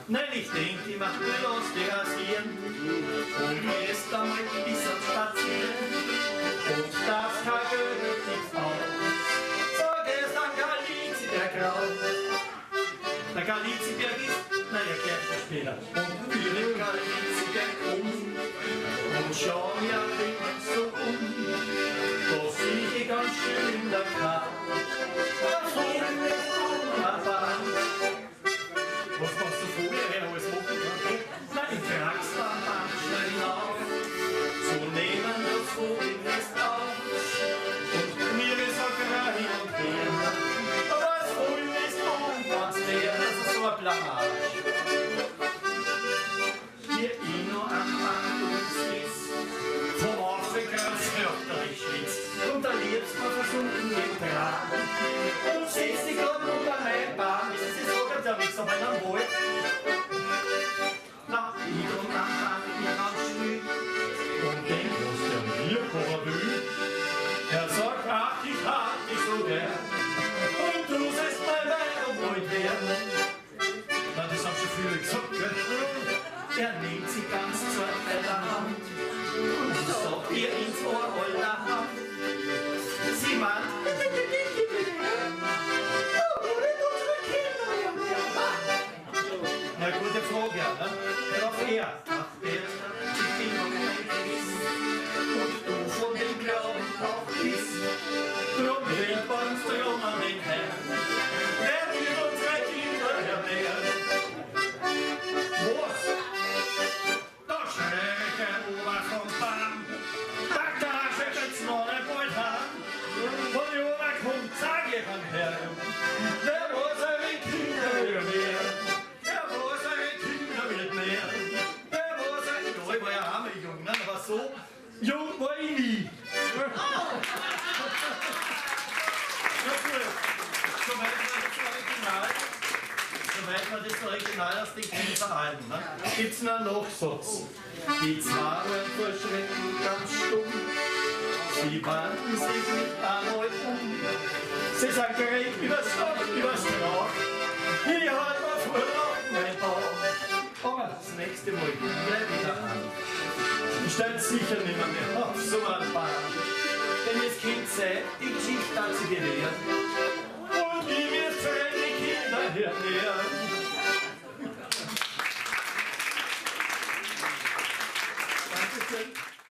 Nein, ich denke, ich mach mir los, die rasieren. Und gehst damit bis ans Spazieren. Und das kann Geld nichts aus. So gehst an Galiziberg raus. Der Galiziberg ist, naja, gleich später. Und wir im Galiziberg und schau mir immer so da sieh ich ganz schön in der Karte. Was machst du vorher, wer alles machen kann? Na, ich trag's dann schnell auf. So nehmen das Vogel fest auf. Und mir ist auch rein und her. Aber das Vogel ist ganz leer, das ist so ein Blamage. Hier noch am Wandungsriss. Vom Afrika als fürchterlich schwitzt. Und der Liebste versunken im Draht. Und siehst dich gerade unter meinem Baum. Das ist so ganz ein Wichser, wenn er wollt. Na, ich und am Baum, ich ganz still. Und denk, was der mir kommen will. Er sagt, ach, ich hab dich so gern. Und du sollst mal weiter wollt werden. Na, das haben schon viele gesagt, gell? Er nimmt sie ganz zart bei der Hand und sagt ihr ins Ohr allerhand. Sie meint, na gute Frage, ne? Drauf er, ich bin noch kein Gewiss und du von dem Glauben auch bist. Drum bringt uns drum an den Herrn, wer will unsere Kinder ernähren? Was? Da schräg ein Ober vom Baum, da darf ich jetzt noch nicht bald haben. Von die Ober kommt, sag ich am Herrn, wer muss eure Kinder ernähren? Wer muss eure Kinder mitnehmen? Wer muss eure... Ja, ich war ja arme Jung, ne? Aber so jung war ich nie. Ja, gut. Soweit man das Original aus den Kindern halten. Ne? Gibt es noch einen Nachsatz? Die zwei waren vor Schrecken ganz stumm. Sie wandten sich nicht einmal um. Sie sind gerät über Stock, über Strauch. Ich halt mal vor mein Bauch. Aber das nächste Mal bleib wieder an. Ich stelle sicher nicht mehr auf so einen Bahn. Denn das Kind sei, die Geschichte hat sie gelehrt. Und wie wir für die Kinder hernähern.